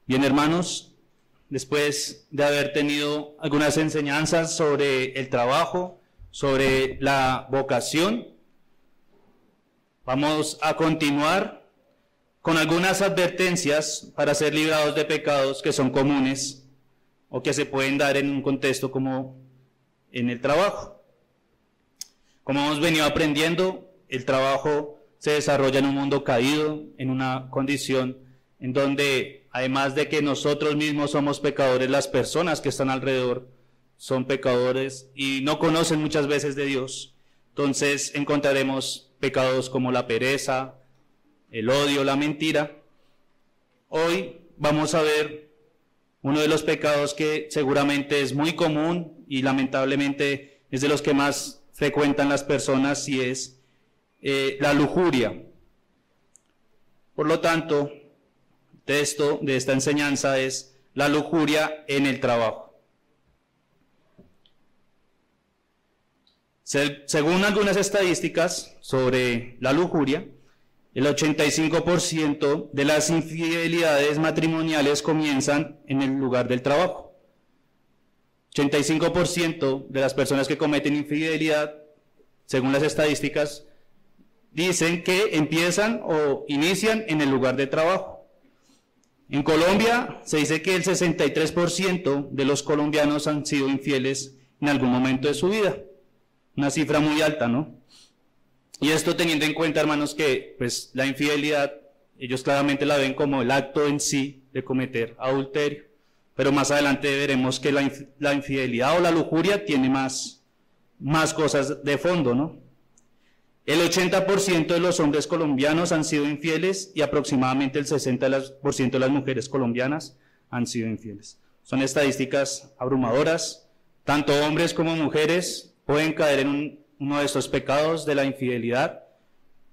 Bien, hermanos, después de haber tenido algunas enseñanzas sobre el trabajo, sobre la vocación, vamos a continuar con algunas advertencias para ser librados de pecados que son comunes o que se pueden dar en un contexto como en el trabajo. Como hemos venido aprendiendo, el trabajo se desarrolla en un mundo caído, en una condición en donde, además de que nosotros mismos somos pecadores, las personas que están alrededor son pecadores y no conocen muchas veces de Dios. Entonces encontraremos pecados como la pereza, el odio, la mentira. Hoy vamos a ver uno de los pecados que seguramente es muy común y lamentablemente es de los que más frecuentan las personas, y es la lujuria. Por lo tanto, el texto de esta enseñanza es la lujuria en el trabajo. Según algunas estadísticas sobre la lujuria, el 85% de las infidelidades matrimoniales comienzan en el lugar del trabajo. 85% de las personas que cometen infidelidad, según las estadísticas, dicen que empiezan o inician en el lugar de trabajo. En Colombia se dice que el 63% de los colombianos han sido infieles en algún momento de su vida. Una cifra muy alta, ¿no? Y esto teniendo en cuenta, hermanos, que pues la infidelidad, ellos claramente la ven como el acto en sí de cometer adulterio. Pero más adelante veremos que la infidelidad o la lujuria tiene más cosas de fondo, ¿no? El 80% de los hombres colombianos han sido infieles y aproximadamente el 60% de las mujeres colombianas han sido infieles. Son estadísticas abrumadoras. Tanto hombres como mujeres pueden caer en uno de estos pecados de la infidelidad,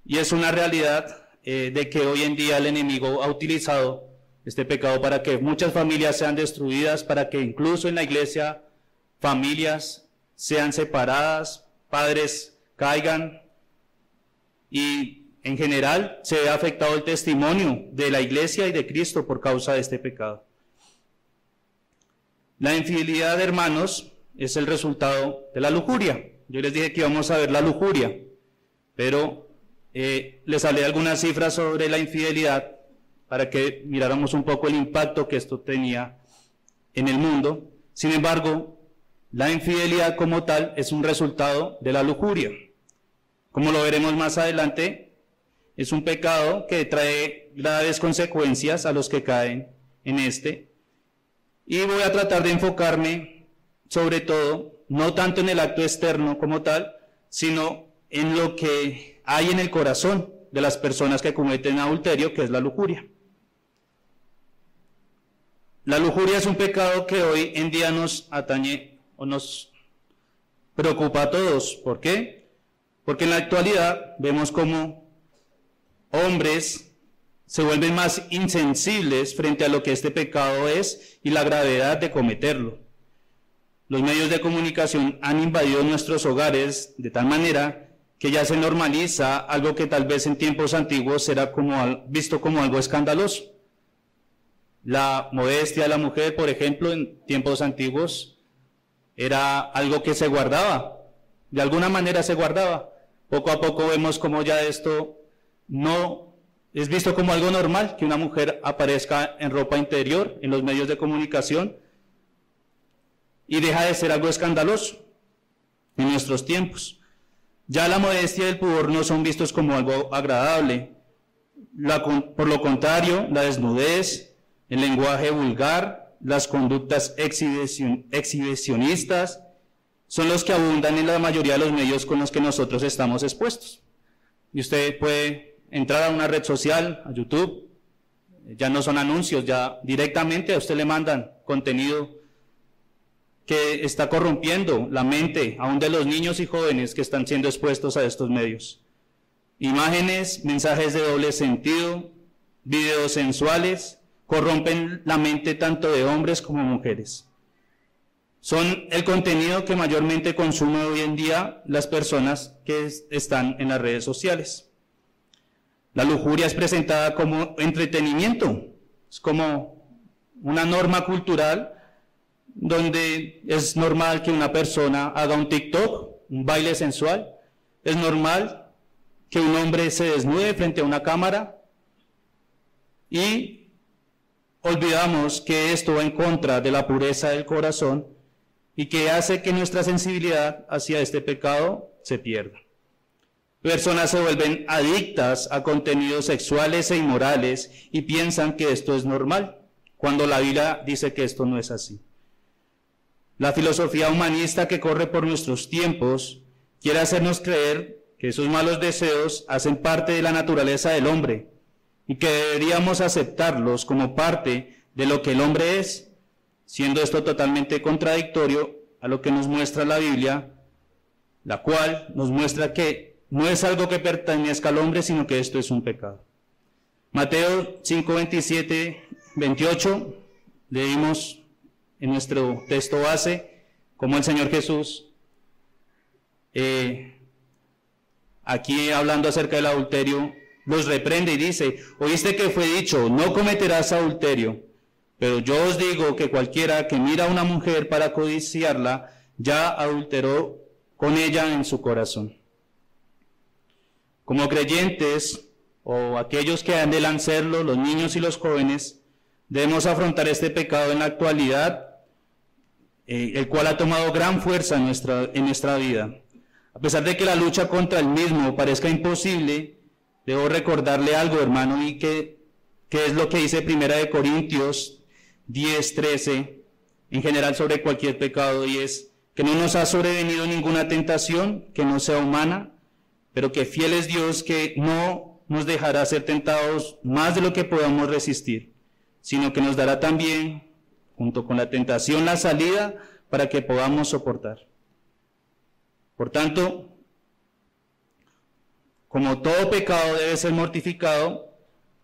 y es una realidad de que hoy en día el enemigo ha utilizado este pecado para que muchas familias sean destruidas, para que incluso en la iglesia familias sean separadas, padres caigan, y en general se ve afectado el testimonio de la iglesia y de Cristo por causa de este pecado. La infidelidad, hermanos, es el resultado de la lujuria. Yo les dije que íbamos a ver la lujuria, pero les hablé algunas cifras sobre la infidelidad para que miráramos un poco el impacto que esto tenía en el mundo. Sin embargo, la infidelidad como tal es un resultado de la lujuria. Como lo veremos más adelante, es un pecado que trae graves consecuencias a los que caen en este. Y voy a tratar de enfocarme sobre todo, no tanto en el acto externo como tal, sino en lo que hay en el corazón de las personas que cometen adulterio, que es la lujuria. La lujuria es un pecado que hoy en día nos atañe o nos preocupa a todos. ¿Por qué? Porque en la actualidad vemos cómo hombres se vuelven más insensibles frente a lo que este pecado es y la gravedad de cometerlo. Los medios de comunicación han invadido nuestros hogares de tal manera que ya se normaliza algo que tal vez en tiempos antiguos era visto como algo escandaloso. La modestia de la mujer, por ejemplo, en tiempos antiguos era algo que se guardaba, de alguna manera se guardaba. Poco a poco vemos como ya esto no es visto como algo normal, que una mujer aparezca en ropa interior en los medios de comunicación, y deja de ser algo escandaloso en nuestros tiempos. Ya la modestia y el pudor no son vistos como algo agradable. Por lo contrario, la desnudez, el lenguaje vulgar, las conductas exhibicionistas son los que abundan en la mayoría de los medios con los que nosotros estamos expuestos. Y usted puede entrar a una red social, a YouTube, ya no son anuncios, ya directamente a usted le mandan contenido que está corrompiendo la mente aún de los niños y jóvenes que están siendo expuestos a estos medios. Imágenes, mensajes de doble sentido, videos sensuales, corrompen la mente tanto de hombres como mujeres. Son el contenido que mayormente consumen hoy en día las personas que están en las redes sociales. La lujuria es presentada como entretenimiento, es como una norma cultural donde es normal que una persona haga un TikTok, un baile sensual. Es normal que un hombre se desnude frente a una cámara y olvidamos que esto va en contra de la pureza del corazón y que hace que nuestra sensibilidad hacia este pecado se pierda. Personas se vuelven adictas a contenidos sexuales e inmorales y piensan que esto es normal, cuando la Biblia dice que esto no es así. La filosofía humanista que corre por nuestros tiempos quiere hacernos creer que esos malos deseos hacen parte de la naturaleza del hombre y que deberíamos aceptarlos como parte de lo que el hombre es, siendo esto totalmente contradictorio a lo que nos muestra la Biblia, la cual nos muestra que no es algo que pertenezca al hombre, sino que esto es un pecado. Mateo 5, 27, 28, leímos en nuestro texto base como el Señor Jesús, aquí hablando acerca del adulterio, los reprende y dice: oíste que fue dicho, no cometerás adulterio, pero yo os digo que cualquiera que mira a una mujer para codiciarla, ya adulteró con ella en su corazón. Como creyentes, o aquellos que anhelan serlo, los niños y los jóvenes, debemos afrontar este pecado en la actualidad, el cual ha tomado gran fuerza en nuestra vida. A pesar de que la lucha contra el mismo parezca imposible, debo recordarle algo, hermano, y que es lo que dice 1 Corintios 10, 13, en general sobre cualquier pecado, y es que no nos ha sobrevenido ninguna tentación que no sea humana, pero que fiel es Dios, que no nos dejará ser tentados más de lo que podamos resistir, sino que nos dará también, junto con la tentación, la salida para que podamos soportar. Por tanto, como todo pecado debe ser mortificado,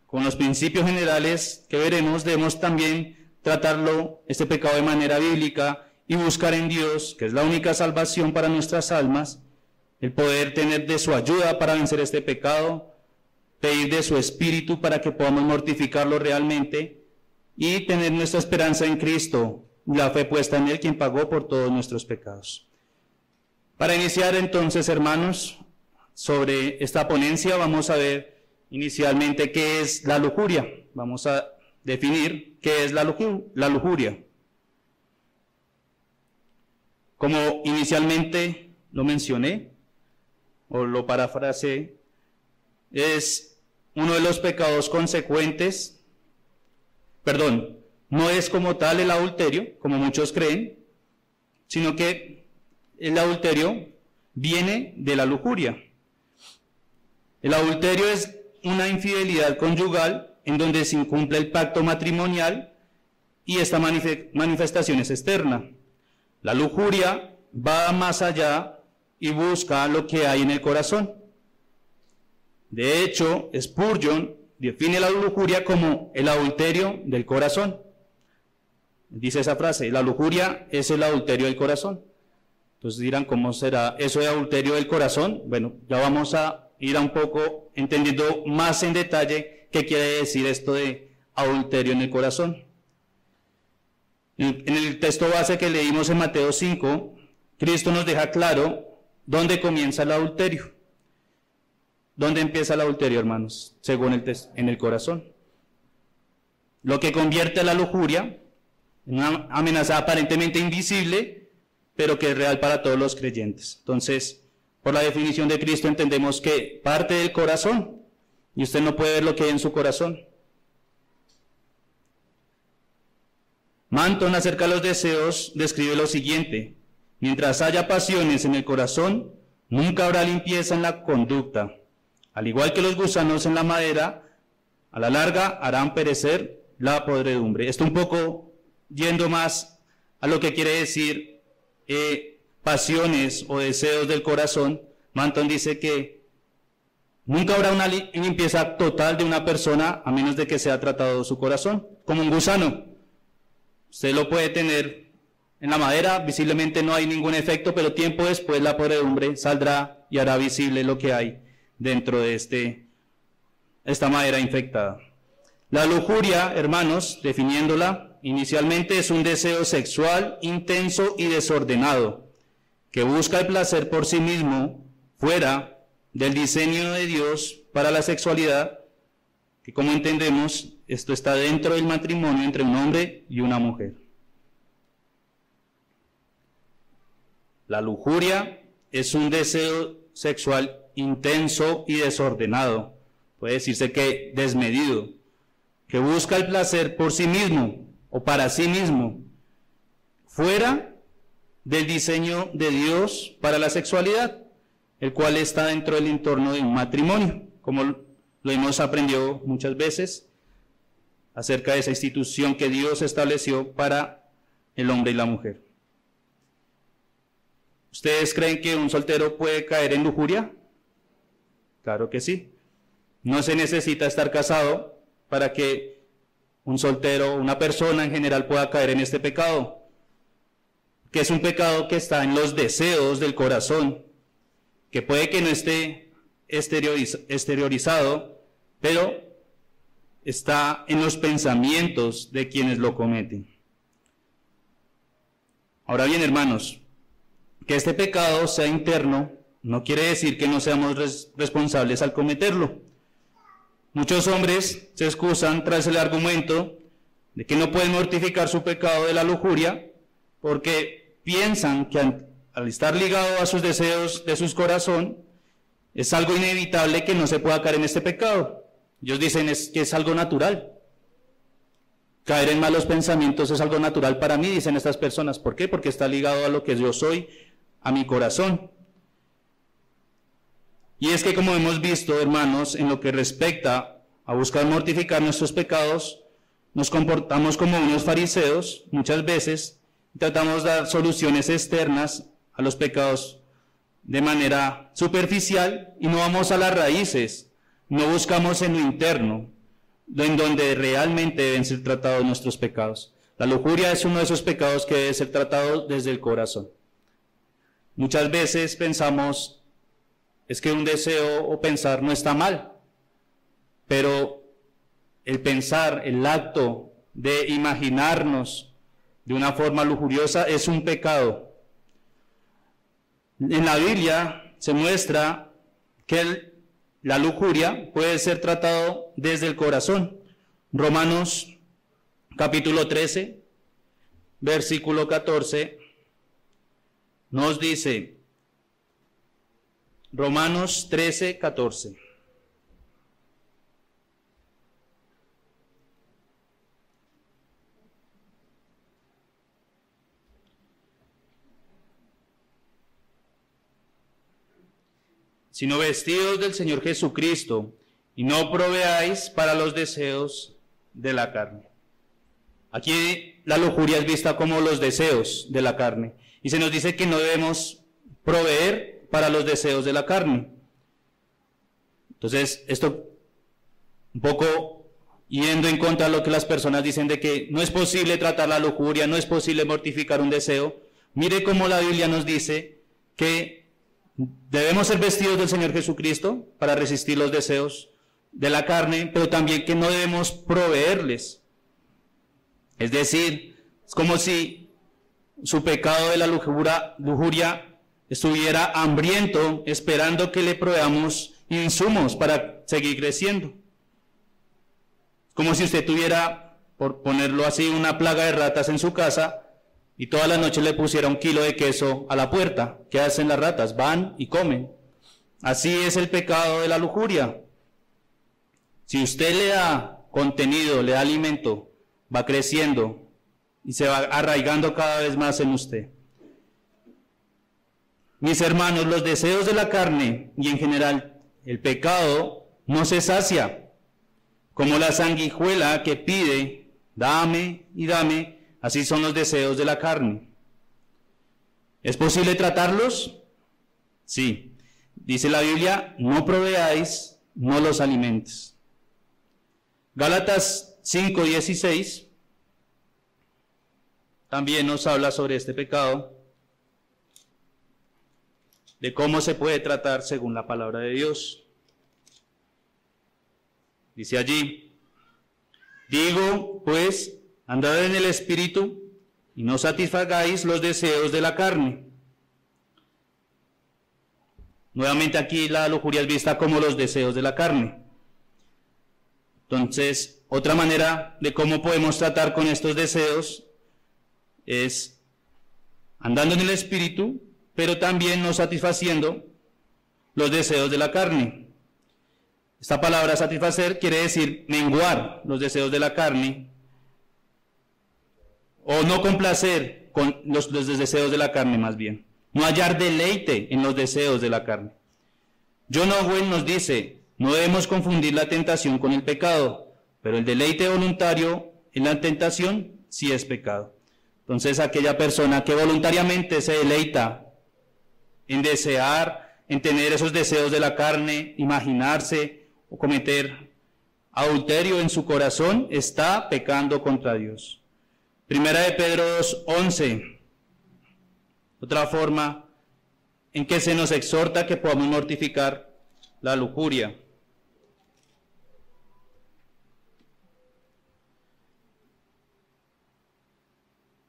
con los principios generales que veremos, debemos también tratarlo, este pecado, de manera bíblica y buscar en Dios, que es la única salvación para nuestras almas, el poder tener de su ayuda para vencer este pecado, pedir de su Espíritu para que podamos mortificarlo realmente y tener nuestra esperanza en Cristo, la fe puesta en Él, quien pagó por todos nuestros pecados. Para iniciar entonces, hermanos, sobre esta ponencia vamos a ver inicialmente qué es la lujuria. Vamos a definir qué es la lujuria. Como inicialmente lo mencioné, o lo parafraseé, es uno de los pecados consecuentes, no es como tal el adulterio, como muchos creen, sino que el adulterio viene de la lujuria. El adulterio es una infidelidad conyugal en donde se incumple el pacto matrimonial y esta manifestación es externa. La lujuria va más allá y busca lo que hay en el corazón. De hecho, Spurgeon define la lujuria como el adulterio del corazón. Dice esa frase: la lujuria es el adulterio del corazón. Entonces dirán, ¿cómo será eso de adulterio del corazón? Bueno, ya vamos a ir un poco entendiendo más en detalle qué quiere decir esto de adulterio en el corazón. En el texto base que leímos en Mateo 5, Cristo nos deja claro dónde comienza el adulterio. ¿Dónde empieza el adulterio, hermanos? Según el texto, en el corazón. Lo que convierte a la lujuria en una amenaza aparentemente invisible, pero que es real para todos los creyentes. Entonces, por la definición de Cristo entendemos que parte del corazón, y usted no puede ver lo que hay en su corazón. Manton, acerca de los deseos, describe lo siguiente: mientras haya pasiones en el corazón, nunca habrá limpieza en la conducta. Al igual que los gusanos en la madera, a la larga harán perecer la podredumbre. Esto un poco yendo más a lo que quiere decir pasiones o deseos del corazón. Manton dice que nunca habrá una limpieza total de una persona a menos de que sea tratado su corazón, como un gusano. Usted lo puede tener en la madera, visiblemente no hay ningún efecto, pero tiempo después la podredumbre saldrá y hará visible lo que hay dentro de esta madera infectada. La lujuria, hermanos, definiéndola, inicialmente es un deseo sexual intenso y desordenado, que busca el placer por sí mismo, fuera del diseño de Dios para la sexualidad, que como entendemos, esto está dentro del matrimonio entre un hombre y una mujer. La lujuria es un deseo sexual intenso y desordenado, puede decirse que desmedido, que busca el placer por sí mismo o para sí mismo, fuera del diseño de Dios para la sexualidad, el cual está dentro del entorno de un matrimonio, como lo hemos aprendido muchas veces acerca de esa institución que Dios estableció para el hombre y la mujer. ¿Ustedes creen que un soltero puede caer en lujuria? Claro que sí. No se necesita estar casado para que un soltero, una persona en general pueda caer en este pecado, que es un pecado que está en los deseos del corazón, que puede que no esté exteriorizado, pero está en los pensamientos de quienes lo cometen. Ahora bien, hermanos, que este pecado sea interno no quiere decir que no seamos responsables al cometerlo. Muchos hombres se excusan tras el argumento de que no pueden mortificar su pecado de la lujuria porque piensan que al estar ligado a sus deseos de su corazón es algo inevitable que no se pueda caer en este pecado. Ellos dicen que es algo natural. Caer en malos pensamientos es algo natural para mí, dicen estas personas. ¿Por qué? Porque está ligado a lo que yo soy, a mi corazón. Y es que, como hemos visto, hermanos, en lo que respecta a buscar mortificar nuestros pecados, nos comportamos como unos fariseos muchas veces, y tratamos de dar soluciones externas a los pecados de manera superficial y no vamos a las raíces, no buscamos en lo interno, en donde realmente deben ser tratados nuestros pecados. La lujuria es uno de esos pecados que debe ser tratado desde el corazón. Muchas veces pensamos, es que un deseo o pensar no está mal, pero el pensar, el acto de imaginarnos de una forma lujuriosa es un pecado. En la Biblia se muestra que la lujuria puede ser tratado desde el corazón. Romanos capítulo 13, versículo 14, nos dice, Romanos 13, 14. Sino vestidos del Señor Jesucristo, y no proveáis para los deseos de la carne. Aquí la lujuria es vista como los deseos de la carne, y se nos dice que no debemos proveer para los deseos de la carne. Entonces, esto un poco yendo en contra de lo que las personas dicen de que no es posible tratar la lujuria, no es posible mortificar un deseo. Mire cómo la Biblia nos dice que debemos ser vestidos del Señor Jesucristo para resistir los deseos de la carne, pero también que no debemos proveerles. Es decir, es como si su pecado de la lujuria estuviera hambriento, esperando que le proveamos insumos para seguir creciendo. Como si usted tuviera, por ponerlo así, una plaga de ratas en su casa y toda la noche le pusiera 1 kilo de queso a la puerta. ¿Qué hacen las ratas? Van y comen. Así es el pecado de la lujuria. Si usted le da contenido, le da alimento, va creciendo y se va arraigando cada vez más en usted. Mis hermanos, los deseos de la carne y en general el pecado no se sacia, como la sanguijuela que pide, dame y dame, así son los deseos de la carne. ¿Es posible tratarlos? Sí. Dice la Biblia, no proveáis, no los alimentes. Gálatas 5:16 también nos habla sobre este pecado, de cómo se puede tratar según la palabra de Dios. Dice allí, digo, pues, andad en el Espíritu y no satisfagáis los deseos de la carne. Nuevamente aquí la lujuria es vista como los deseos de la carne. Entonces, otra manera de cómo podemos tratar con estos deseos es andando en el Espíritu, pero también no satisfaciendo los deseos de la carne. Esta palabra satisfacer quiere decir menguar los deseos de la carne, o no complacer con los deseos de la carne más bien. No hallar deleite en los deseos de la carne. John Owen nos dice, no debemos confundir la tentación con el pecado, pero el deleite voluntario en la tentación sí es pecado. Entonces aquella persona que voluntariamente se deleita en desear, en tener esos deseos de la carne, imaginarse o cometer adulterio en su corazón, está pecando contra Dios. Primera de Pedro 2:11. Otra forma en que se nos exhorta que podamos mortificar la lujuria.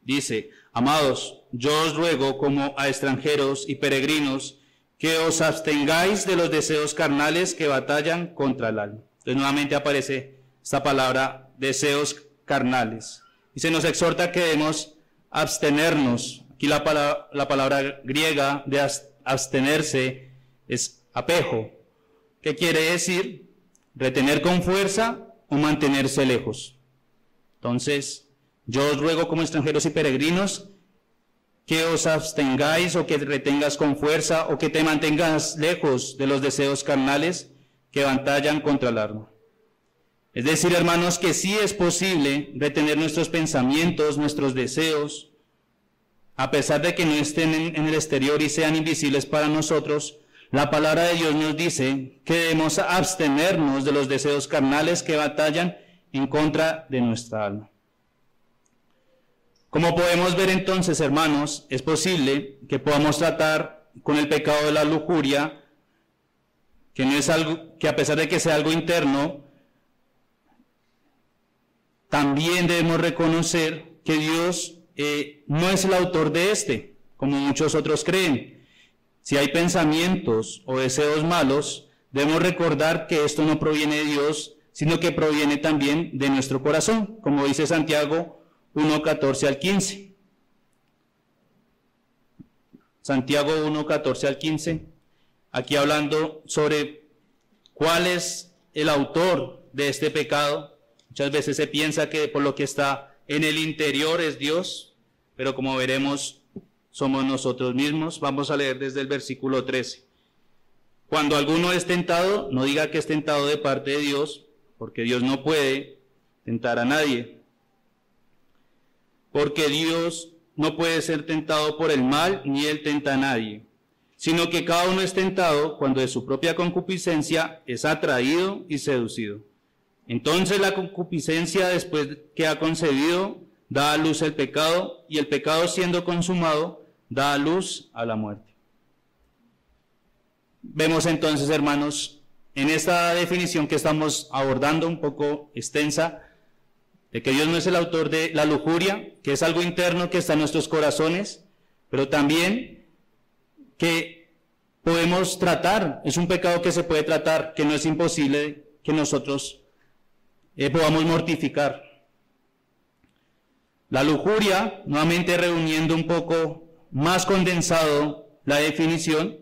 Dice, amados, yo os ruego como a extranjeros y peregrinos que os abstengáis de los deseos carnales que batallan contra el alma. Entonces nuevamente aparece esta palabra, deseos carnales. Y se nos exhorta que debemos abstenernos. Aquí la palabra griega de abstenerse es apejo, que quiere decir retener con fuerza o mantenerse lejos. Entonces, yo os ruego como extranjeros y peregrinos que os abstengáis o que retengas con fuerza o que te mantengas lejos de los deseos carnales que batallan contra el alma. Es decir, hermanos, que sí es posible retener nuestros pensamientos, nuestros deseos, a pesar de que no estén en el exterior y sean invisibles para nosotros. La palabra de Dios nos dice que debemos abstenernos de los deseos carnales que batallan en contra de nuestra alma. Como podemos ver entonces, hermanos, es posible que podamos tratar con el pecado de la lujuria, que no es algo, que a pesar de que sea algo interno, también debemos reconocer que Dios no es el autor de este, como muchos otros creen. Si hay pensamientos o deseos malos, debemos recordar que esto no proviene de Dios, sino que proviene también de nuestro corazón, como dice Santiago 1:14 al 15. Santiago 1:14 al 15, aquí hablando sobre cuál es el autor de este pecado. Muchas veces se piensa que por lo que está en el interior es Dios, pero como veremos, somos nosotros mismos. Vamos a leer desde el versículo 13. Cuando alguno es tentado, no diga que es tentado de parte de Dios, porque Dios no puede tentar a nadie. Porque Dios no puede ser tentado por el mal, ni Él tenta a nadie, sino que cada uno es tentado cuando de su propia concupiscencia es atraído y seducido. Entonces la concupiscencia, después que ha concebido, da a luz el pecado, y el pecado, siendo consumado, da a luz a la muerte. Vemos entonces, hermanos, en esta definición que estamos abordando, un poco extensa, de que Dios no es el autor de la lujuria, que es algo interno que está en nuestros corazones, pero también que podemos tratar, es un pecado que se puede tratar, que no es imposible que nosotros podamos mortificar. La lujuria, nuevamente reuniendo un poco más condensado la definición,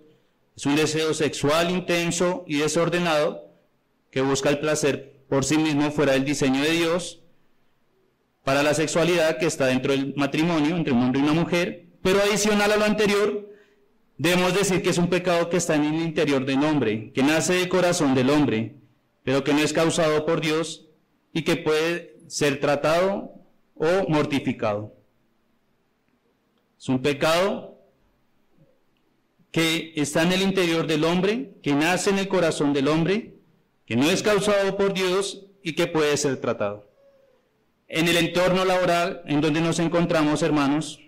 es un deseo sexual intenso y desordenado que busca el placer por sí mismo fuera del diseño de Dios para la sexualidad que está dentro del matrimonio, entre un hombre y una mujer. Pero adicional a lo anterior, debemos decir que es un pecado que está en el interior del hombre, que nace del corazón del hombre, pero que no es causado por Dios y que puede ser tratado o mortificado. Es un pecado que está en el interior del hombre, que nace en el corazón del hombre, que no es causado por Dios y que puede ser tratado. En el entorno laboral en donde nos encontramos, hermanos,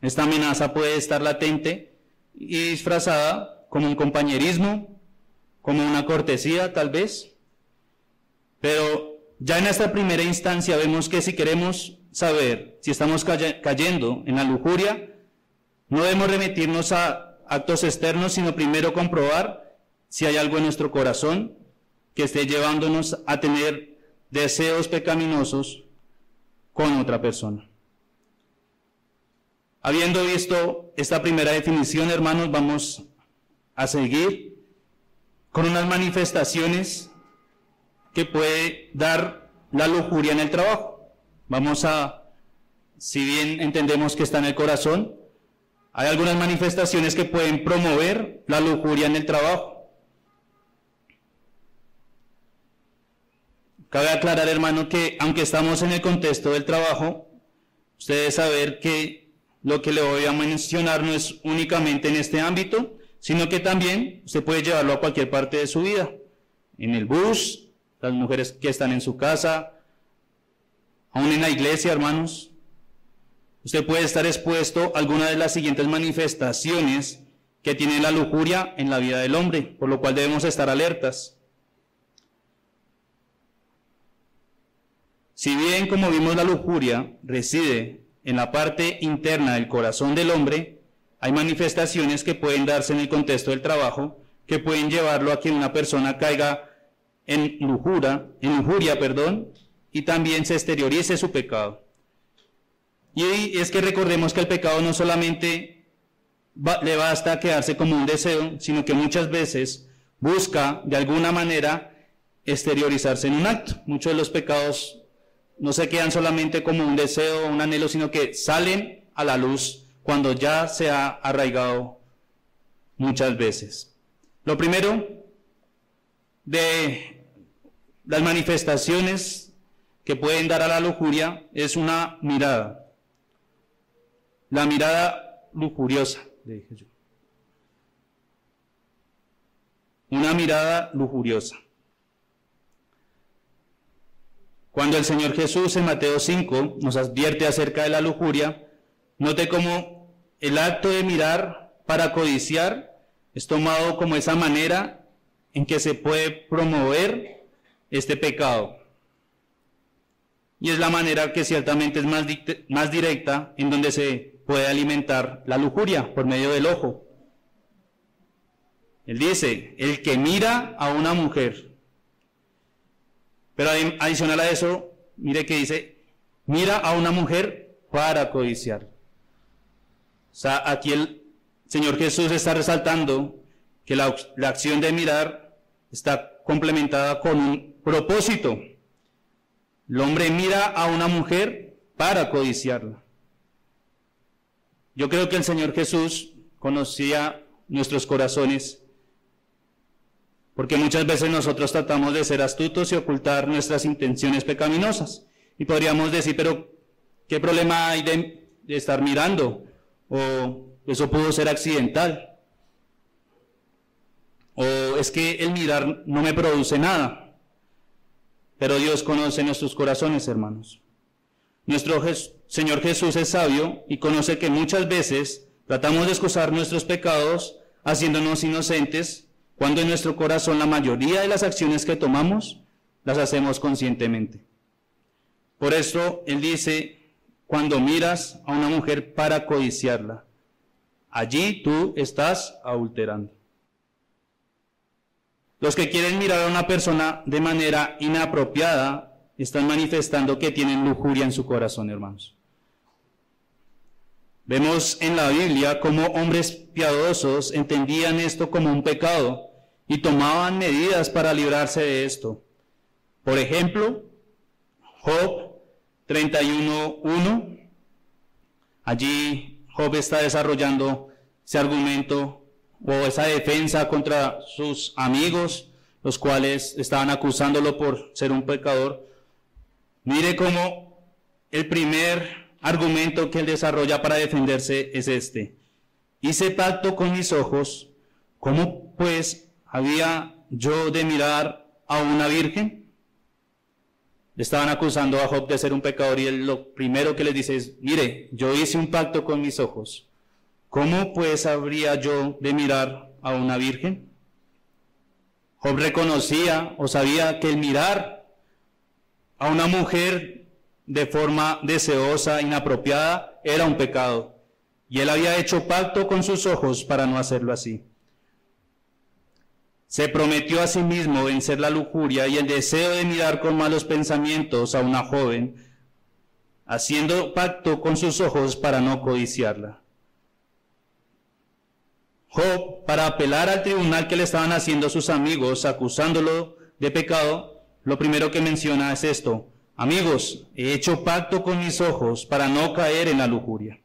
esta amenaza puede estar latente y disfrazada como un compañerismo, como una cortesía tal vez, pero ya en esta primera instancia vemos que si queremos saber si estamos cayendo en la lujuria, no debemos remitirnos a actos externos, sino primero comprobar si hay algo en nuestro corazón que esté llevándonos a tener deseos pecaminosos con otra persona. Habiendo visto esta primera definición, hermanos, vamos a seguir con unas manifestaciones que puede dar la lujuria en el trabajo. Si bien entendemos que está en el corazón, hay algunas manifestaciones que pueden promover la lujuria en el trabajo. Cabe aclarar, hermano, que aunque estamos en el contexto del trabajo, usted debe saber que lo que le voy a mencionar no es únicamente en este ámbito, sino que también usted puede llevarlo a cualquier parte de su vida. En el bus, las mujeres que están en su casa, aún en la iglesia, hermanos. Usted puede estar expuesto a alguna de las siguientes manifestaciones que tiene la lujuria en la vida del hombre, por lo cual debemos estar alertas. Si bien, como vimos, la lujuria reside en la parte interna del corazón del hombre, hay manifestaciones que pueden darse en el contexto del trabajo, que pueden llevarlo a que una persona caiga en lujuria, y también se exteriorice su pecado. Y es que recordemos que el pecado no solamente le basta quedarse como un deseo, sino que muchas veces busca de alguna manera exteriorizarse en un acto. Muchos de los pecados no se quedan solamente como un deseo o un anhelo, sino que salen a la luz cuando ya se ha arraigado muchas veces. Lo primero de las manifestaciones que pueden dar a la lujuria es una mirada. La mirada lujuriosa, le dije yo. Una mirada lujuriosa. Cuando el Señor Jesús en Mateo 5 nos advierte acerca de la lujuria, note cómo el acto de mirar para codiciar es tomado como esa manera en que se puede promover este pecado. Y es la manera que ciertamente es más directa en donde se puede alimentar la lujuria, por medio del ojo. Él dice, el que mira a una mujer. Pero adicional a eso, mire que dice, mira a una mujer para codiciar. O sea, aquí el Señor Jesús está resaltando que la acción de mirar está complementada con un propósito. El hombre mira a una mujer para codiciarla. Yo creo que el Señor Jesús conocía nuestros corazones, porque muchas veces nosotros tratamos de ser astutos y ocultar nuestras intenciones pecaminosas. Y podríamos decir, pero ¿qué problema hay de estar mirando? O eso pudo ser accidental. O es que el mirar no me produce nada. Pero Dios conoce nuestros corazones, hermanos. Nuestro Señor Jesús es sabio y conoce que muchas veces tratamos de excusar nuestros pecados haciéndonos inocentes, cuando en nuestro corazón la mayoría de las acciones que tomamos las hacemos conscientemente. Por esto Él dice, cuando miras a una mujer para codiciarla, allí tú estás adulterando. Los que quieren mirar a una persona de manera inapropiada están manifestando que tienen lujuria en su corazón, hermanos. Vemos en la Biblia cómo hombres piadosos entendían esto como un pecado y tomaban medidas para librarse de esto. Por ejemplo, Job 31:1. Allí Job está desarrollando ese argumento o esa defensa contra sus amigos, los cuales estaban acusándolo por ser un pecador. Mire cómo el primer argumento que él desarrolla para defenderse es este. Hice pacto con mis ojos, ¿cómo pues había yo de mirar a una virgen? Le estaban acusando a Job de ser un pecador y él lo primero que les dice es, mire, yo hice un pacto con mis ojos, ¿cómo pues habría yo de mirar a una virgen? Job reconocía o sabía que el mirar a una mujer de forma deseosa, inapropiada, era un pecado. Y él había hecho pacto con sus ojos para no hacerlo así. Se prometió a sí mismo vencer la lujuria y el deseo de mirar con malos pensamientos a una joven, haciendo pacto con sus ojos para no codiciarla. Job, para apelar al tribunal que le estaban haciendo sus amigos, acusándolo de pecado, lo primero que menciona es esto: amigos, he hecho pacto con mis ojos para no caer en la lujuria.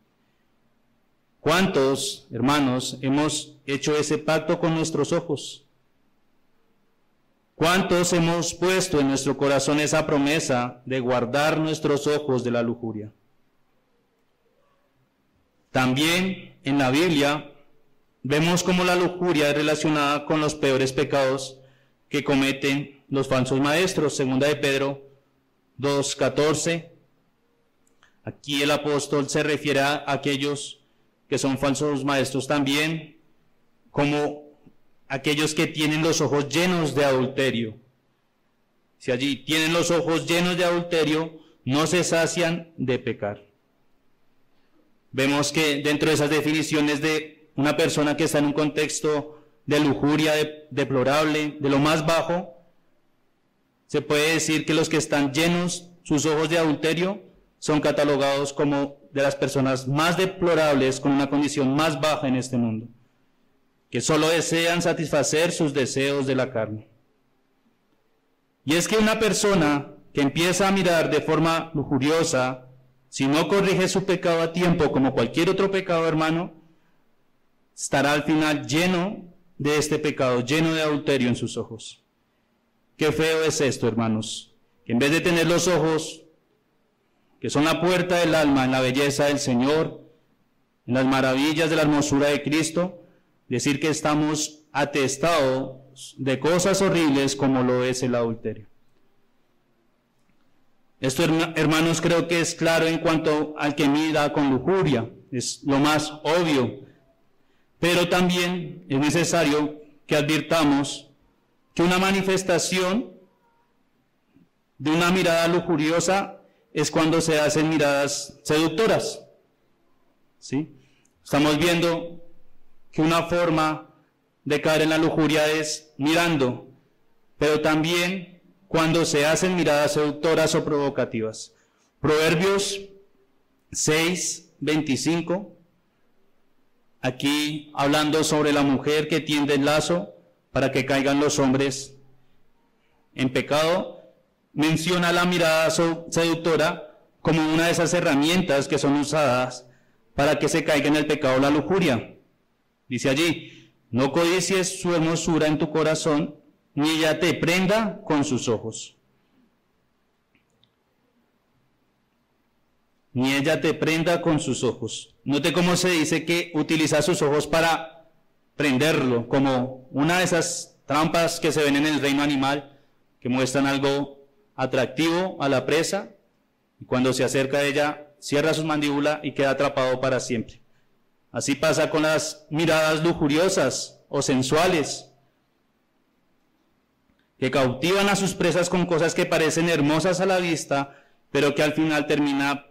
¿Cuántos, hermanos, hemos hecho ese pacto con nuestros ojos? ¿Cuántos hemos puesto en nuestro corazón esa promesa de guardar nuestros ojos de la lujuria? También en la Biblia vemos cómo la lujuria es relacionada con los peores pecados que cometen los falsos maestros. Segunda de Pedro 2:14. Aquí el apóstol se refiere a aquellos que son falsos maestros también, como aquellos que tienen los ojos llenos de adulterio. Si allí tienen los ojos llenos de adulterio, no se sacian de pecar. Vemos que dentro de esas definiciones de una persona que está en un contexto de lujuria deplorable, de lo más bajo, se puede decir que los que están llenos, sus ojos de adulterio, son catalogados como de las personas más deplorables, con una condición más baja en este mundo, que solo desean satisfacer sus deseos de la carne. Y es que una persona que empieza a mirar de forma lujuriosa, si no corrige su pecado a tiempo, como cualquier otro pecado, hermano, estará al final lleno de este pecado, lleno de adulterio en sus ojos. Qué feo es esto, hermanos, que en vez de tener los ojos, que son la puerta del alma, en la belleza del Señor, en las maravillas de la hermosura de Cristo, decir que estamos atestados de cosas horribles como lo es el adulterio. Esto, hermanos, creo que es claro en cuanto al que mira con lujuria, es lo más obvio, pero también es necesario que advirtamos que una manifestación de una mirada lujuriosa es cuando se hacen miradas seductoras, ¿sí? Estamos viendo que una forma de caer en la lujuria es mirando, pero también cuando se hacen miradas seductoras o provocativas. Proverbios 6:25, aquí hablando sobre la mujer que tiende el lazo para que caigan los hombres en pecado, menciona la mirada seductora como una de esas herramientas que son usadas para que se caiga en el pecado o la lujuria. Dice allí: no codicies su hermosura en tu corazón, ni ella te prenda con sus ojos. Ni ella te prenda con sus ojos. Note cómo se dice que utiliza sus ojos para prenderlo, como una de esas trampas que se ven en el reino animal, que muestran algo atractivo a la presa, y cuando se acerca a ella, cierra sus mandíbulas y queda atrapado para siempre. Así pasa con las miradas lujuriosas o sensuales, que cautivan a sus presas con cosas que parecen hermosas a la vista, pero que al final termina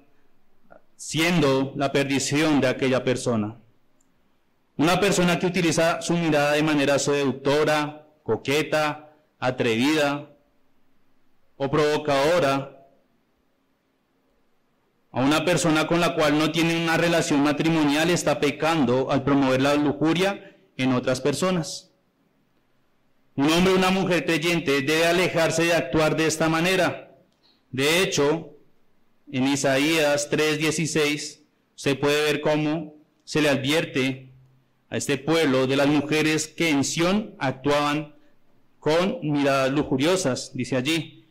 siendo la perdición de aquella persona. Una persona que utiliza su mirada de manera seductora, coqueta, atrevida o provocadora, a una persona con la cual no tiene una relación matrimonial, está pecando al promover la lujuria en otras personas. Un hombre o una mujer creyente debe alejarse de actuar de esta manera. De hecho, en Isaías 3:16 se puede ver cómo se le advierte a este pueblo de las mujeres que en Sión actuaban con miradas lujuriosas. Dice allí,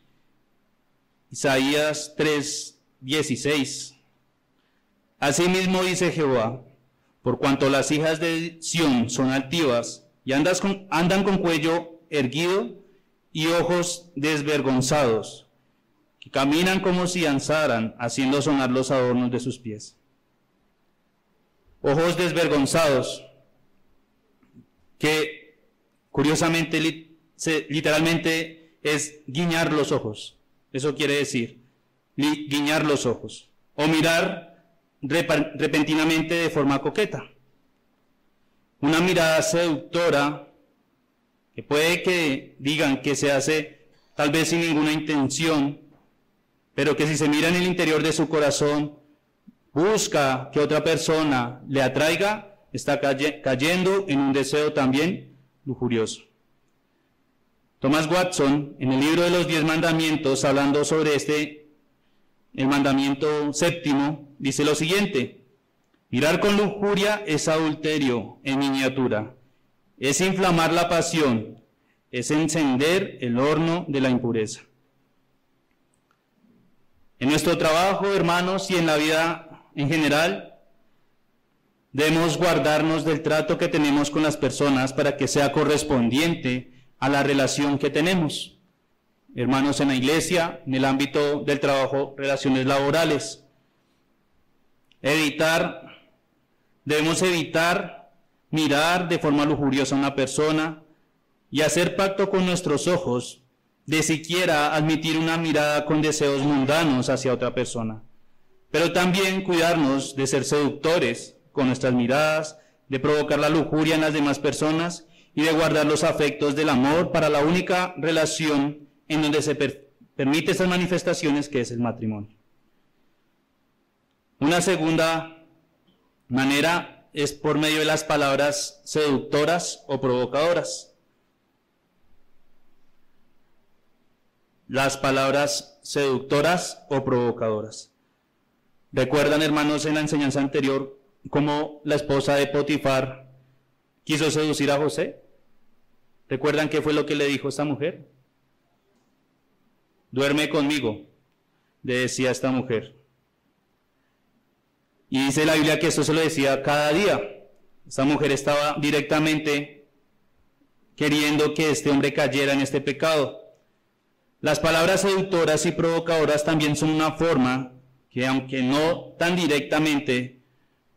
Isaías 3:16. Asimismo dice Jehová: por cuanto las hijas de Sión son altivas y andan con cuello erguido y ojos desvergonzados, que caminan como si danzaran, haciendo sonar los adornos de sus pies. Ojos desvergonzados, que curiosamente literalmente es guiñar los ojos. Eso quiere decir guiñar los ojos o mirar repentinamente de forma coqueta. Una mirada seductora que puede que digan que se hace tal vez sin ninguna intención, pero que si se mira en el interior de su corazón, busca que otra persona le atraiga, está cayendo en un deseo también lujurioso. Thomas Watson, en el libro de los 10 mandamientos, hablando sobre el mandamiento séptimo, dice lo siguiente: mirar con lujuria es adulterio en miniatura, es inflamar la pasión, es encender el horno de la impureza. En nuestro trabajo, hermanos, y en la vida en general, debemos guardarnos del trato que tenemos con las personas para que sea correspondiente a la relación que tenemos. Hermanos, en la iglesia, en el ámbito del trabajo, relaciones laborales. Debemos evitar mirar de forma lujuriosa a una persona y hacer pacto con nuestros ojos de siquiera admitir una mirada con deseos mundanos hacia otra persona. Pero también cuidarnos de ser seductores con nuestras miradas, de provocar la lujuria en las demás personas y de guardar los afectos del amor para la única relación en donde se permite estas manifestaciones, que es el matrimonio. Una segunda manera es por medio de las palabras seductoras o provocadoras. Las palabras seductoras o provocadoras. ¿Recuerdan, hermanos, en la enseñanza anterior cómo la esposa de Potifar quiso seducir a José? ¿Recuerdan qué fue lo que le dijo esta mujer? Duerme conmigo, le decía esta mujer. Y dice la Biblia que esto se lo decía cada día. Esta mujer estaba directamente queriendo que este hombre cayera en este pecado. Las palabras seductoras y provocadoras también son una forma que, aunque no tan directamente,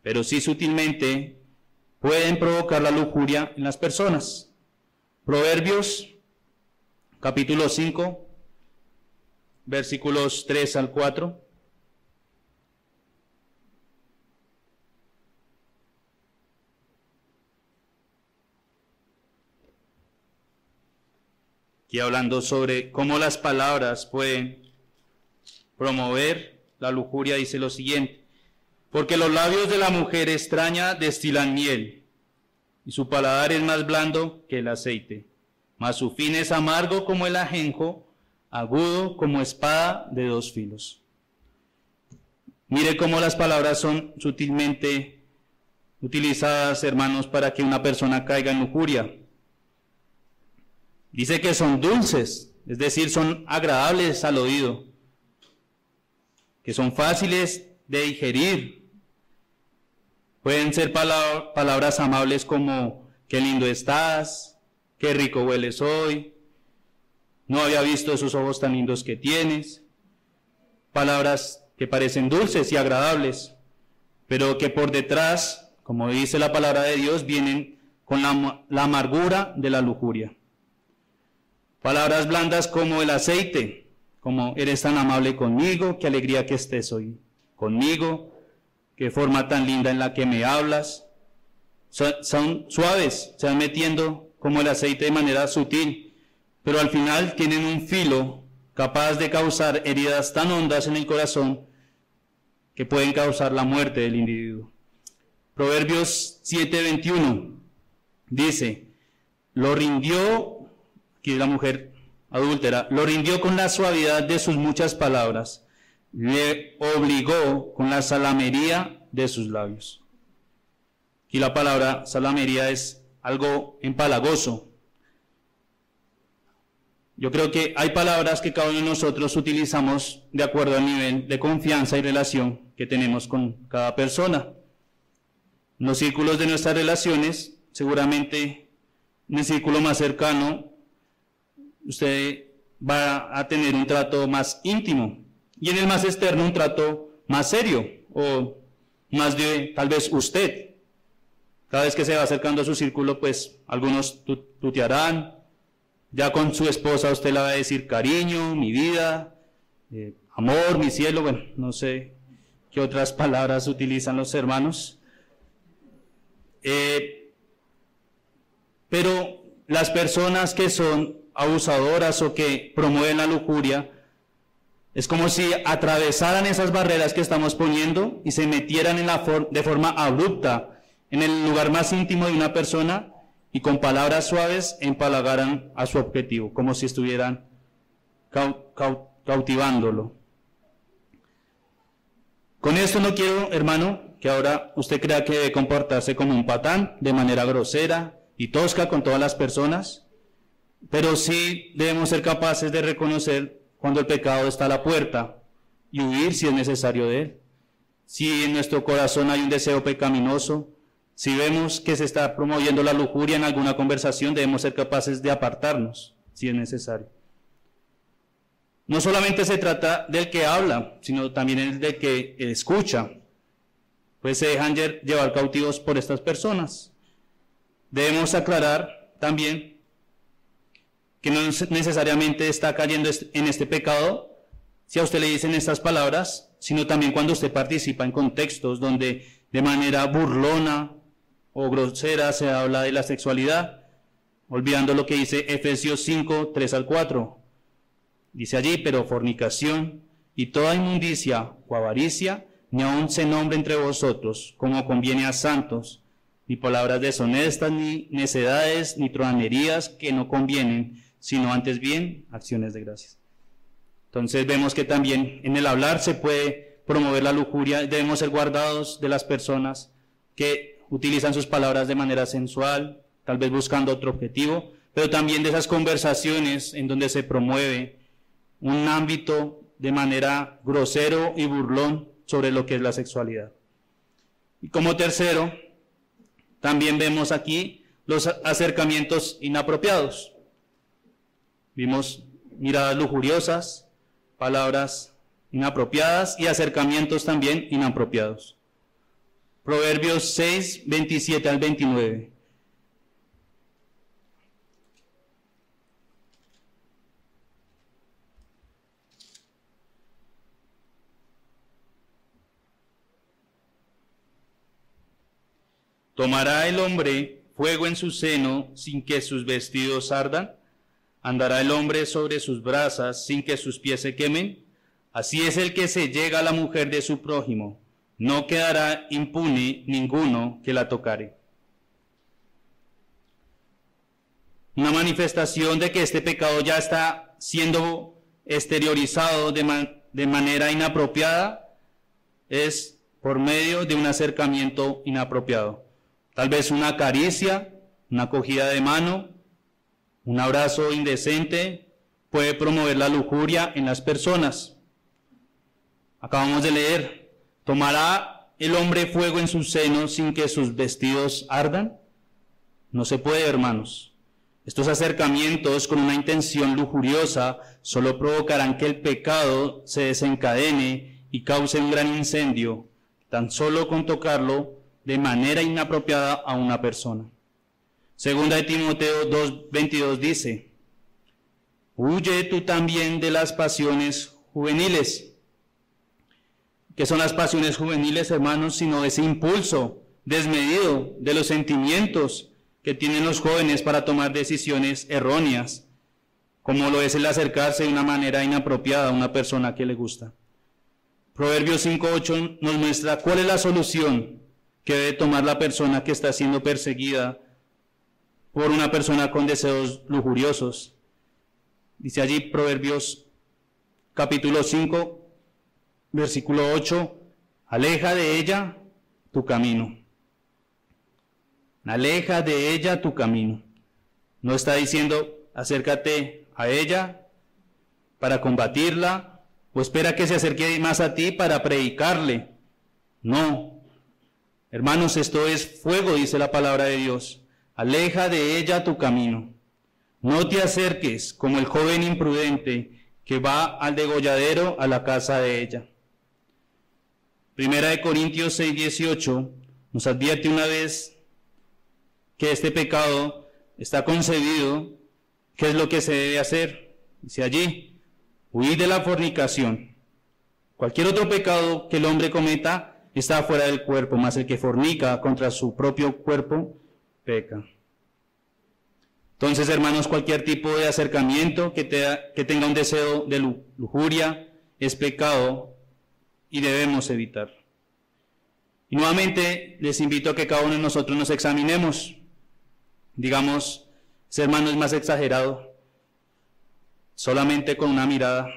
pero sí sutilmente, pueden provocar la lujuria en las personas. Proverbios, capítulo 5, versículos 3 al 4. Aquí hablando sobre cómo las palabras pueden promover la lujuria, dice lo siguiente: porque los labios de la mujer extraña destilan miel, y su paladar es más blando que el aceite, mas su fin es amargo como el ajenjo, agudo como espada de 2 filos. Mire cómo las palabras son sutilmente utilizadas, hermanos, para que una persona caiga en lujuria. Dice que son dulces, es decir, son agradables al oído, que son fáciles de digerir. Pueden ser palabras amables como qué lindo estás, qué rico hueles hoy, no había visto esos ojos tan lindos que tienes. Palabras que parecen dulces y agradables, pero que por detrás, como dice la palabra de Dios, vienen con la amargura de la lujuria. Palabras blandas como el aceite, como eres tan amable conmigo, qué alegría que estés hoy conmigo, qué forma tan linda en la que me hablas. Son suaves, se van metiendo como el aceite de manera sutil, pero al final tienen un filo capaz de causar heridas tan hondas en el corazón que pueden causar la muerte del individuo. Proverbios 7:21 dice: lo rindió, aquí la mujer adúltera, lo rindió con la suavidad de sus muchas palabras, le obligó con la salamería de sus labios. Aquí la palabra salamería es algo empalagoso. Yo creo que hay palabras que cada uno de nosotros utilizamos de acuerdo al nivel de confianza y relación que tenemos con cada persona. En los círculos de nuestras relaciones, seguramente en el círculo más cercano, usted va a tener un trato más íntimo, y en el más externo un trato más serio, o más de tal vez usted. Cada vez que se va acercando a su círculo, pues algunos tutearán. Ya con su esposa usted le va a decir cariño, mi vida, amor, mi cielo, bueno, no sé qué otras palabras utilizan los hermanos. Pero las personas que son abusadoras o que promueven la lujuria, es como si atravesaran esas barreras que estamos poniendo y se metieran de forma abrupta en el lugar más íntimo de una persona y con palabras suaves empalagaran a su objetivo, como si estuvieran cautivándolo. Con esto no quiero, hermano, que ahora usted crea que debe comportarse como un patán, de manera grosera y tosca con todas las personas, pero sí debemos ser capaces de reconocer cuando el pecado está a la puerta y huir si es necesario de él. Si en nuestro corazón hay un deseo pecaminoso, si vemos que se está promoviendo la lujuria en alguna conversación, debemos ser capaces de apartarnos si es necesario. No solamente se trata del que habla, sino también del que escucha, pues se dejan llevar cautivos por estas personas. Debemos aclarar también que no necesariamente está cayendo en este pecado si a usted le dicen estas palabras, sino también cuando usted participa en contextos donde de manera burlona o grosera se habla de la sexualidad, olvidando lo que dice Efesios 5, 3 al 4. Dice allí, pero fornicación y toda inmundicia o avaricia, ni aun se nombre entre vosotros, como conviene a santos, ni palabras deshonestas, ni necedades, ni truhanerías que no convienen, sino antes bien acciones de gracias. Entonces vemos que también en el hablar se puede promover la lujuria. Debemos ser guardados de las personas que utilizan sus palabras de manera sensual, tal vez buscando otro objetivo, pero también de esas conversaciones en donde se promueve un ámbito de manera grosero y burlón sobre lo que es la sexualidad. Y como tercero, también vemos aquí los acercamientos inapropiados. Vimos miradas lujuriosas, palabras inapropiadas y acercamientos también inapropiados. Proverbios 6, 27 al 29. ¿Tomará el hombre fuego en su seno sin que sus vestidos ardan? ¿Andará el hombre sobre sus brasas sin que sus pies se quemen? Así es el que se llega a la mujer de su prójimo. No quedará impune ninguno que la tocare. Una manifestación de que este pecado ya está siendo exteriorizado de manera inapropiada es por medio de un acercamiento inapropiado. Tal vez una caricia, una acogida de mano, un abrazo indecente puede promover la lujuria en las personas. Acabamos de leer, ¿tomará el hombre fuego en su seno sin que sus vestidos ardan? No se puede, hermanos. Estos acercamientos con una intención lujuriosa solo provocarán que el pecado se desencadene y cause un gran incendio, tan solo con tocarlo de manera inapropiada a una persona. Segunda de Timoteo 2:22 dice, huye tú también de las pasiones juveniles. ¿Qué son las pasiones juveniles, hermanos? Sino ese impulso desmedido de los sentimientos que tienen los jóvenes para tomar decisiones erróneas, como lo es el acercarse de una manera inapropiada a una persona que le gusta. Proverbios 5:8 nos muestra cuál es la solución que debe tomar la persona que está siendo perseguida por una persona con deseos lujuriosos. Dice allí Proverbios capítulo 5, versículo 8, aleja de ella tu camino. Aleja de ella tu camino. No está diciendo acércate a ella para combatirla o espera que se acerque más a ti para predicarle. No. Hermanos, esto es fuego, dice la palabra de Dios. Aleja de ella tu camino. No te acerques como el joven imprudente que va al degolladero a la casa de ella. Primera de Corintios 6:18 nos advierte una vez que este pecado está concebido. ¿Qué es lo que se debe hacer? Dice allí, huid de la fornicación. Cualquier otro pecado que el hombre cometa está fuera del cuerpo, mas el que fornica contra su propio cuerpo peca. Entonces, hermanos, cualquier tipo de acercamiento que tenga un deseo de lujuria es pecado y debemos evitar. Y nuevamente les invito a que cada uno de nosotros nos examinemos. Digamos, ese hermano es más exagerado, solamente con una mirada.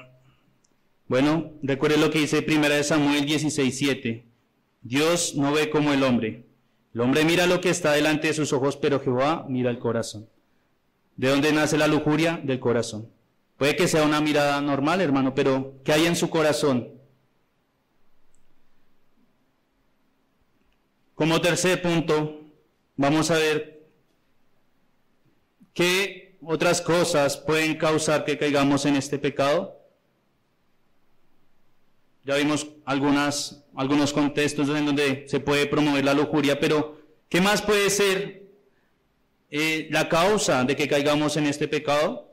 Bueno, recuerde lo que dice 1 Samuel 16:7. Dios no ve como el hombre. El hombre mira lo que está delante de sus ojos, pero Jehová mira el corazón. ¿De dónde nace la lujuria? Del corazón. Puede que sea una mirada normal, hermano, pero ¿qué hay en su corazón? Como tercer punto, vamos a ver qué otras cosas pueden causar que caigamos en este pecado. Ya vimos algunos contextos en donde se puede promover la lujuria, pero ¿qué más puede ser la causa de que caigamos en este pecado?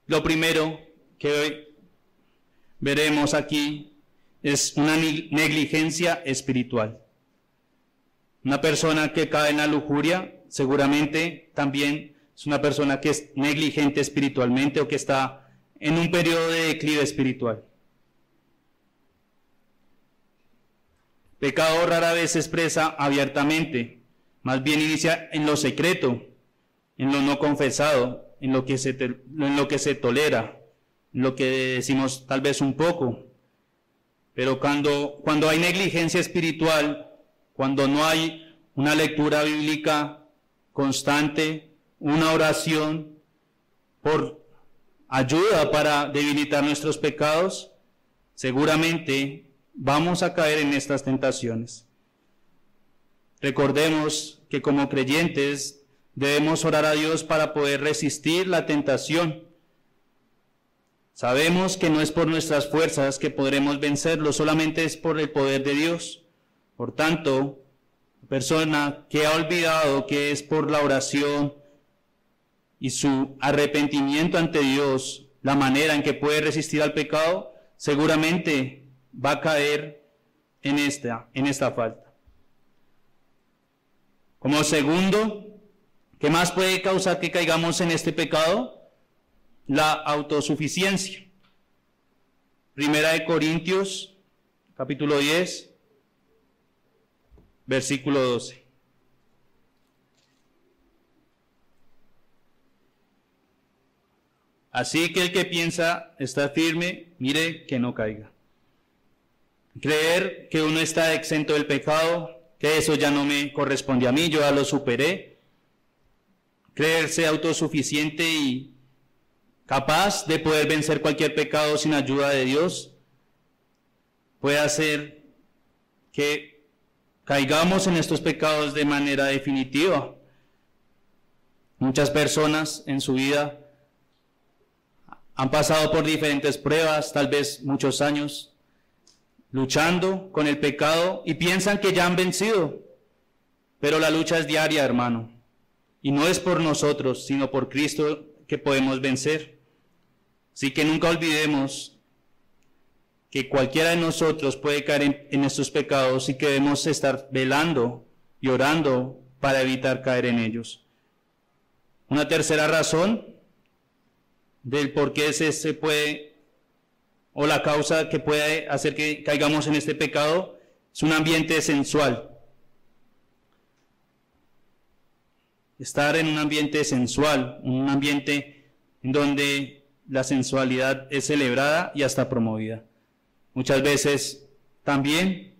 Lo primero que hoy veremos aquí es una negligencia espiritual. Una persona que cae en la lujuria seguramente también es una persona que es negligente espiritualmente o que está en un periodo de declive espiritual. Pecado rara vez se expresa abiertamente, más bien inicia en lo secreto, en lo no confesado, en lo que se tolera, en lo que decimos tal vez un poco. Pero cuando hay negligencia espiritual, cuando no hay una lectura bíblica constante, una oración por ayuda para debilitar nuestros pecados, seguramente vamos a caer en estas tentaciones. Recordemos que como creyentes debemos orar a Dios para poder resistir la tentación. Sabemos que no es por nuestras fuerzas que podremos vencerlo, solamente es por el poder de Dios. Por tanto, persona que ha olvidado que es por la oración y su arrepentimiento ante Dios la manera en que puede resistir al pecado, seguramente va a caer en esta falta. Como segundo, ¿qué más puede causar que caigamos en este pecado? La autosuficiencia. 1 Corintios, capítulo 10, versículo 12. Así que el que piensa estar firme, mire que no caiga. Creer que uno está exento del pecado, que eso ya no me corresponde a mí, yo ya lo superé. Creerse autosuficiente y capaz de poder vencer cualquier pecado sin ayuda de Dios, puede hacer que caigamos en estos pecados de manera definitiva. Muchas personas en su vida han pasado por diferentes pruebas, tal vez muchos años, luchando con el pecado y piensan que ya han vencido, pero la lucha es diaria, hermano, y no es por nosotros, sino por Cristo que podemos vencer. Así que nunca olvidemos que cualquiera de nosotros puede caer en estos pecados y que debemos estar velando y orando para evitar caer en ellos. Una tercera razón del por qué se puede, o la causa que puede hacer que caigamos en este pecado, es un ambiente sensual. Estar en un ambiente sensual, un ambiente en donde la sensualidad es celebrada y hasta promovida. Muchas veces también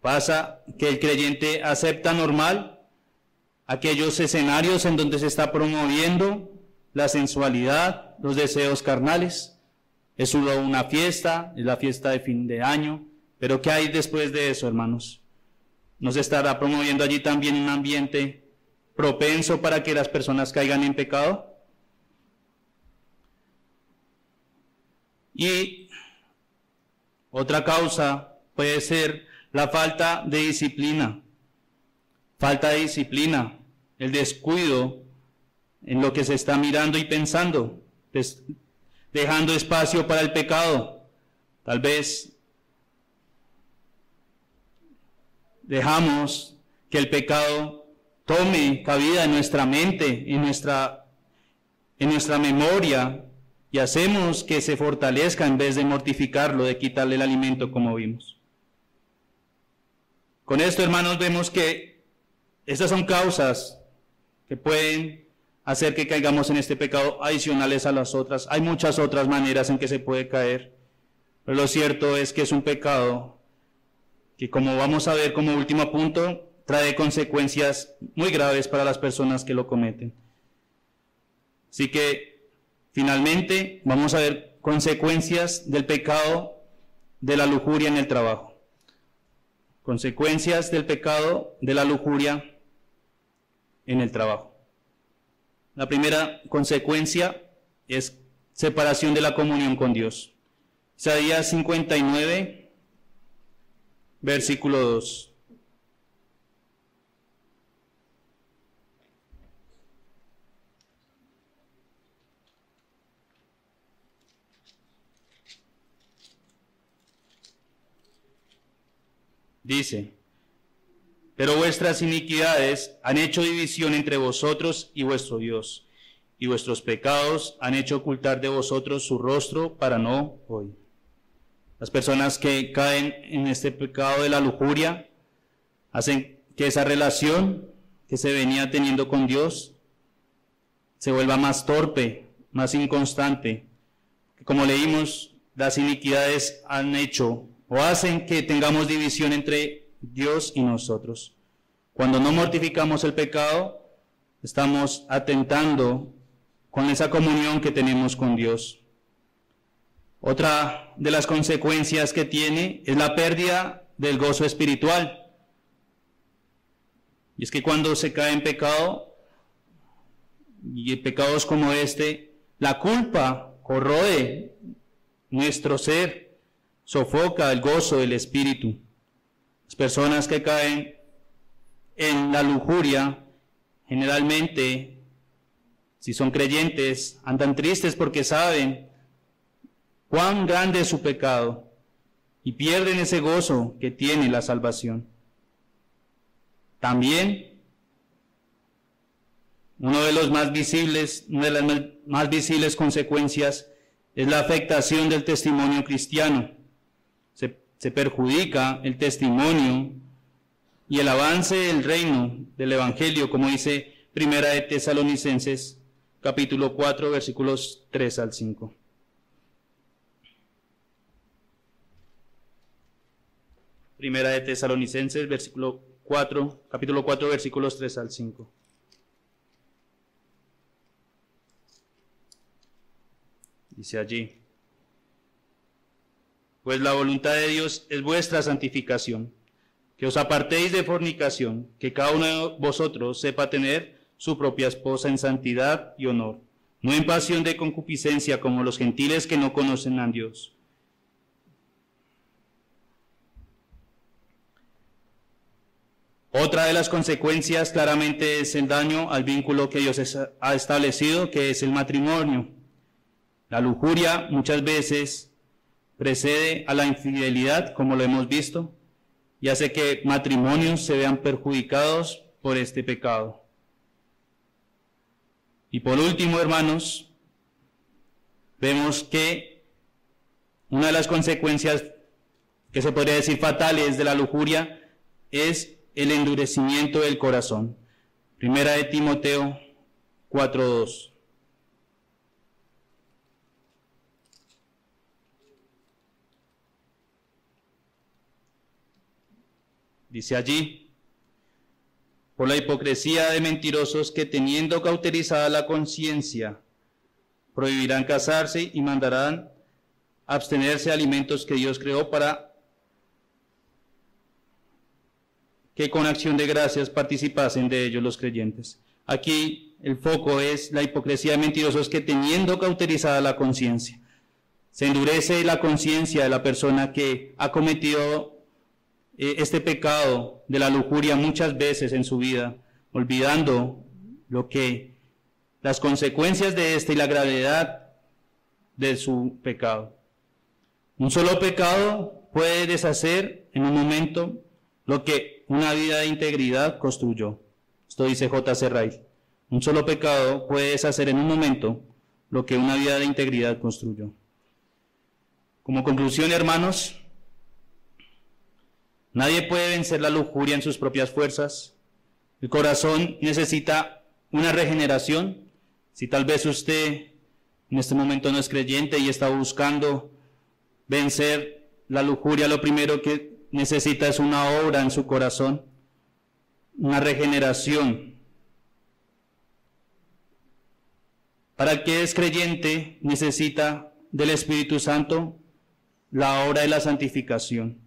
pasa que el creyente acepta normal aquellos escenarios en donde se está promoviendo la sensualidad, los deseos carnales. Es solo una fiesta, es la fiesta de fin de año, pero ¿qué hay después de eso, hermanos? ¿No se estará promoviendo allí también un ambiente propenso para que las personas caigan en pecado? Y otra causa puede ser la falta de disciplina. Falta de disciplina, el descuido en lo que se está mirando y pensando, dejando espacio para el pecado. Tal vez dejamos que el pecado tome cabida en nuestra mente, en nuestra memoria, y hacemos que se fortalezca en vez de mortificarlo, de quitarle el alimento como vimos. Con esto, hermanos, vemos que estas son causas que pueden hacer que caigamos en este pecado adicionales a las otras. Hay muchas otras maneras en que se puede caer, pero lo cierto es que es un pecado que, como vamos a ver como último punto, trae consecuencias muy graves para las personas que lo cometen. Así que, finalmente, vamos a ver consecuencias del pecado de la lujuria en el trabajo. Consecuencias del pecado de la lujuria en el trabajo. La primera consecuencia es separación de la comunión con Dios. Isaías 59, versículo 2. Dice: pero vuestras iniquidades han hecho división entre vosotros y vuestro Dios, y vuestros pecados han hecho ocultar de vosotros su rostro para no oír. Las personas que caen en este pecado de la lujuria hacen que esa relación que se venía teniendo con Dios se vuelva más torpe, más inconstante. Como leímos, las iniquidades han hecho o hacen que tengamos división entre Dios y nosotros. Cuando no mortificamos el pecado, estamos atentando con esa comunión que tenemos con Dios. Otra de las consecuencias que tiene es la pérdida del gozo espiritual. Y es que cuando se cae en pecado, y pecados como este, la culpa corroe nuestro ser, sofoca el gozo del espíritu. Las personas que caen en la lujuria, generalmente, si son creyentes, andan tristes porque saben cuán grande es su pecado y pierden ese gozo que tiene la salvación. También, una de las más visibles consecuencias es la afectación del testimonio cristiano. Se perjudica el testimonio y el avance del reino del Evangelio, como dice Primera de Tesalonicenses, capítulo 4, versículos 3 al 5. Primera de Tesalonicenses, capítulo 4, versículos 3 al 5. Dice allí: pues la voluntad de Dios es vuestra santificación, que os apartéis de fornicación, que cada uno de vosotros sepa tener su propia esposa en santidad y honor, no en pasión de concupiscencia como los gentiles que no conocen a Dios. Otra de las consecuencias claramente es el daño al vínculo que Dios ha establecido, que es el matrimonio. La lujuria muchas veces precede a la infidelidad, como lo hemos visto, y hace que matrimonios se vean perjudicados por este pecado. Y por último, hermanos, vemos que una de las consecuencias que se podría decir fatales de la lujuria es el endurecimiento del corazón. Primera de Timoteo 4:2. Dice allí: por la hipocresía de mentirosos que, teniendo cauterizada la conciencia, prohibirán casarse y mandarán abstenerse de alimentos que Dios creó para que con acción de gracias participasen de ellos los creyentes. Aquí el foco es la hipocresía de mentirosos que, teniendo cauterizada la conciencia, se endurece la conciencia de la persona que ha cometido este pecado de la lujuria muchas veces en su vida, olvidando las consecuencias de este y la gravedad de su pecado. Un solo pecado puede deshacer en un momento lo que una vida de integridad construyó. Esto dice J.C. Ryle. Un solo pecado puede deshacer en un momento lo que una vida de integridad construyó. Como conclusión, hermanos, nadie puede vencer la lujuria en sus propias fuerzas. El corazón necesita una regeneración. Si tal vez usted en este momento no es creyente y está buscando vencer la lujuria, lo primero que necesita es una obra en su corazón, una regeneración. Para el que es creyente necesita del Espíritu Santo la obra de la santificación.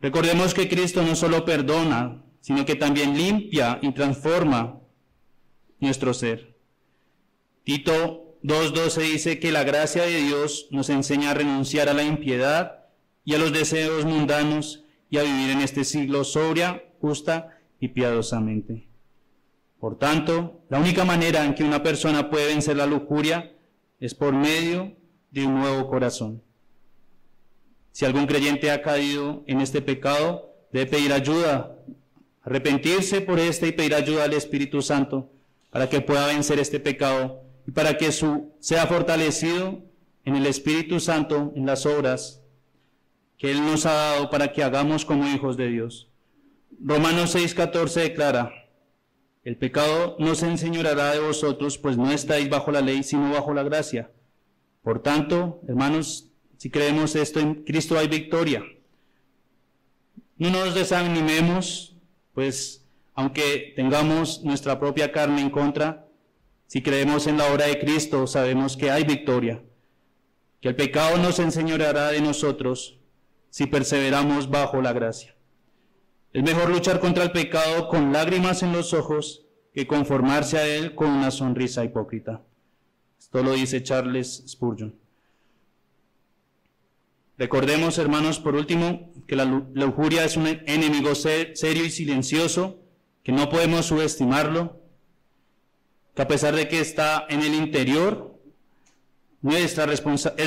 Recordemos que Cristo no solo perdona, sino que también limpia y transforma nuestro ser. Tito 2:12 dice que la gracia de Dios nos enseña a renunciar a la impiedad y a los deseos mundanos y a vivir en este siglo sobria, justa y piadosamente. Por tanto, la única manera en que una persona puede vencer la lujuria es por medio de un nuevo corazón. Si algún creyente ha caído en este pecado, debe pedir ayuda, arrepentirse por y pedir ayuda al Espíritu Santo para que pueda vencer este pecado y para que sea fortalecido en el Espíritu Santo, en las obras que Él nos ha dado para que hagamos como hijos de Dios. Romanos 6:14 declara: el pecado no se enseñoreará de vosotros, pues no estáis bajo la ley, sino bajo la gracia. Por tanto, hermanos, si creemos esto, en Cristo hay victoria. No nos desanimemos, pues aunque tengamos nuestra propia carne en contra, si creemos en la obra de Cristo, sabemos que hay victoria, que el pecado no se enseñoreará de nosotros si perseveramos bajo la gracia. Es mejor luchar contra el pecado con lágrimas en los ojos que conformarse a él con una sonrisa hipócrita. Esto lo dice Charles Spurgeon. Recordemos, hermanos, por último, que la lujuria es un enemigo serio y silencioso, que no podemos subestimarlo, que a pesar de que está en el interior, es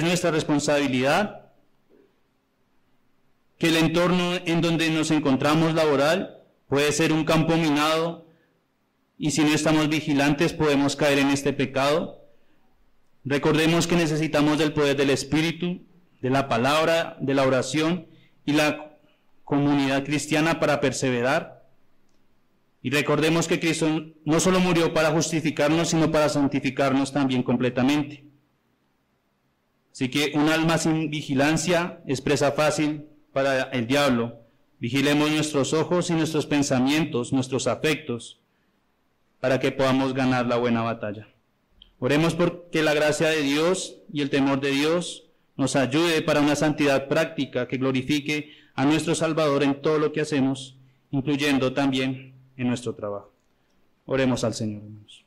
nuestra responsabilidad, que el entorno en donde nos encontramos laboral puede ser un campo minado y si no estamos vigilantes podemos caer en este pecado. Recordemos que necesitamos del poder del Espíritu, de la palabra, de la oración y la comunidad cristiana para perseverar. Y recordemos que Cristo no solo murió para justificarnos, sino para santificarnos también completamente. Así que un alma sin vigilancia es presa fácil para el diablo. Vigilemos nuestros ojos y nuestros pensamientos, nuestros afectos, para que podamos ganar la buena batalla. Oremos porque la gracia de Dios y el temor de Dios nos ayude para una santidad práctica que glorifique a nuestro Salvador en todo lo que hacemos, incluyendo también en nuestro trabajo. Oremos al Señor, hermanos.